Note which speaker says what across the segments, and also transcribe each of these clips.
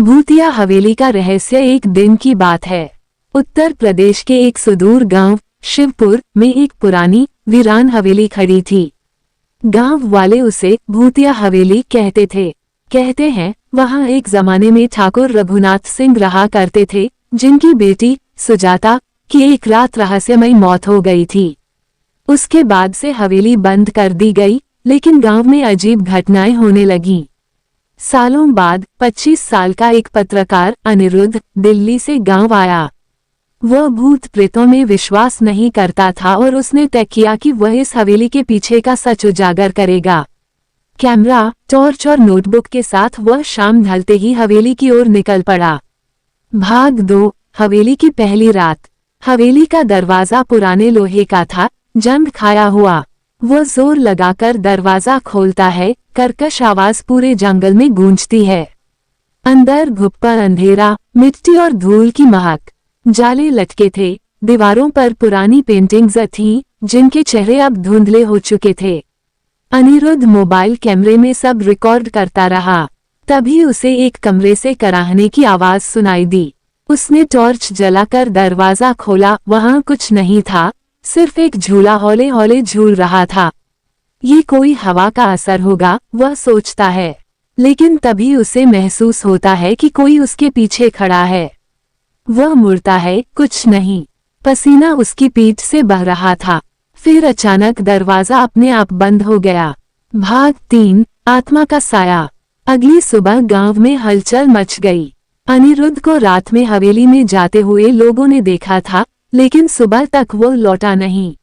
Speaker 1: भूतिया हवेली का रहस्य। एक दिन की बात है। उत्तर प्रदेश के एक सुदूर गांव शिवपुर में एक पुरानी वीरान हवेली खड़ी थी। गांव वाले उसे भूतिया हवेली कहते थे। कहते हैं वहां एक जमाने में ठाकुर रघुनाथ सिंह रहा करते थे, जिनकी बेटी सुजाता की एक रात रहस्यमयी मौत हो गई थी। उसके बाद से हवेली बंद कर दी गई, लेकिन गांव में अजीब घटनाएं होने लगीं। सालों बाद 25 साल का एक पत्रकार अनिरुद्ध दिल्ली से गांव आया। वह भूत प्रेतों में विश्वास नहीं करता था और उसने तय किया कि वह इस हवेली के पीछे का सच उजागर करेगा। कैमरा, टॉर्च और नोटबुक के साथ वह शाम ढलते ही हवेली की ओर निकल पड़ा। भाग 2। हवेली की पहली रात। हवेली का दरवाजा पुराने लोहे का था, जंग खाया हुआ। वह जोर लगाकर दरवाजा खोलता है, कर्कश आवाज पूरे जंगल में गूंजती है। अंदर घुप्पा अंधेरा, मिट्टी और धूल की महक। जाले लटके थे, दीवारों पर पुरानी पेंटिंग्स थीं, जिनके चेहरे अब धुंधले हो चुके थे। अनिरुद्ध मोबाइल कैमरे में सब रिकॉर्ड करता रहा। तभी उसे एक कमरे से कराहने की आवाज सुनाई दी। उसने टॉर्च जलाकर दरवाजा खोला। वहां कुछ नहीं था, सिर्फ एक झूला हौले हौले झूल रहा था। ये कोई हवा का असर होगा, वह सोचता है, लेकिन तभी उसे महसूस होता है कि कोई उसके पीछे खड़ा है। वह मुड़ता है, कुछ नहीं। पसीना उसकी पीठ से बह रहा था। फिर अचानक दरवाजा अपने आप बंद हो गया। भाग 3। आत्मा का साया। अगली सुबह गांव में हलचल मच गई। अनिरुद्ध को रात में हवेली में जाते हुए लोगों ने देखा था, लेकिन सुबह तक वो लौटा नहीं।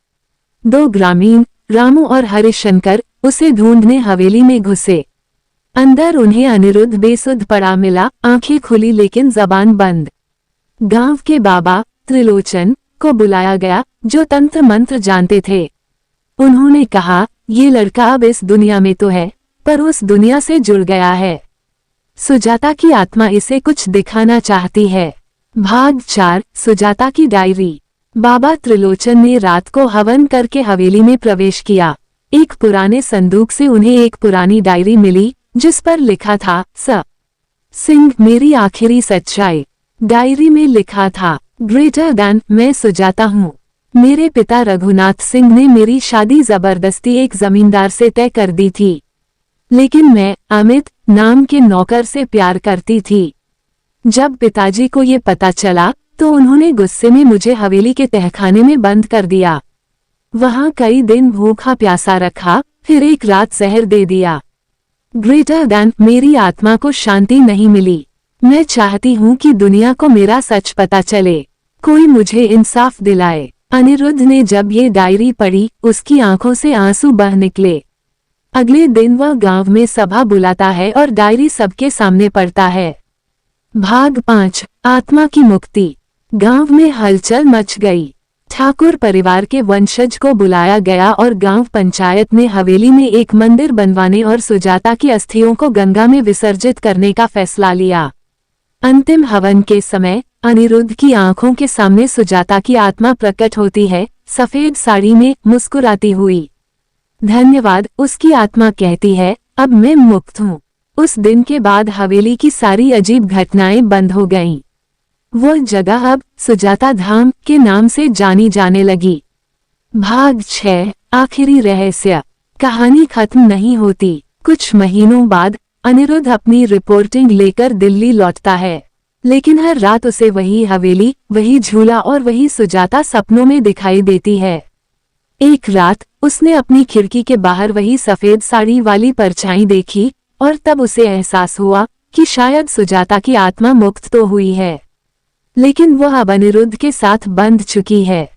Speaker 1: 2 ग्रामीण, रामू और हरिशंकर, उसे ढूंढने हवेली में घुसे। अंदर उन्हें अनिरुद्ध बेसुध पड़ा मिला, आंखें खुली लेकिन जबान बंद। गांव के बाबा त्रिलोचन को बुलाया गया, जो तंत्र मंत्र जानते थे। उन्होंने कहा, ये लड़का अब इस दुनिया में तो है, पर उस दुनिया से जुड़ गया है। सुजाता की आत्मा इसे कुछ दिखाना चाहती है। भाग 4। सुजाता की डायरी। बाबा त्रिलोचन ने रात को हवन करके हवेली में प्रवेश किया। एक पुराने संदूक से उन्हें एक पुरानी डायरी मिली, जिस पर लिखा था, स सिंह मेरी आखिरी सच्चाई। डायरी में लिखा था, ग्रेटर दैन मैं सुजाता हूँ। मेरे पिता रघुनाथ सिंह ने मेरी शादी जबरदस्ती एक जमींदार से तय कर दी थी, लेकिन मैं अमित नाम के नौकर से प्यार करती थी। जब पिताजी को ये पता चला तो उन्होंने गुस्से में मुझे हवेली के तहखाने में बंद कर दिया। वहां कई दिन भूखा प्यासा रखा, फिर एक रात जहर दे दिया। ग्रेटर दैन मेरी आत्मा को शांति नहीं मिली। मैं चाहती हूँ कि दुनिया को मेरा सच पता चले, कोई मुझे इंसाफ दिलाए। अनिरुद्ध ने जब ये डायरी पढ़ी, उसकी आंखों से आंसू बह निकले। अगले दिन वह गांव में सभा बुलाता है और डायरी सबके सामने पढ़ता है। भाग 5। आत्मा की मुक्ति। गांव में हलचल मच गई। ठाकुर परिवार के वंशज को बुलाया गया और गांव पंचायत ने हवेली में एक मंदिर बनवाने और सुजाता की अस्थियों को गंगा में विसर्जित करने का फैसला लिया। अंतिम हवन के समय अनिरुद्ध की आंखों के सामने सुजाता की आत्मा प्रकट होती है, सफेद साड़ी में, मुस्कुराती हुई। धन्यवाद, उसकी आत्मा कहती है, अब मैं मुक्त हूँ। उस दिन के बाद हवेली की सारी अजीब घटनाएं बंद हो गईं। वो जगह अब सुजाता धाम के नाम से जानी जाने लगी। भाग 6। आखिरी रहस्य। कहानी खत्म नहीं होती। कुछ महीनों बाद अनिरुद्ध अपनी रिपोर्टिंग लेकर दिल्ली लौटता है, लेकिन हर रात उसे वही हवेली, वही झूला और वही सुजाता सपनों में दिखाई देती है। एक रात उसने अपनी खिड़की के बाहर वही सफेद साड़ी वाली परछाई देखी और तब उसे एहसास हुआ कि शायद सुजाता की आत्मा मुक्त तो हुई है, लेकिन वह अब अनिरुद्ध के साथ बंध चुकी है।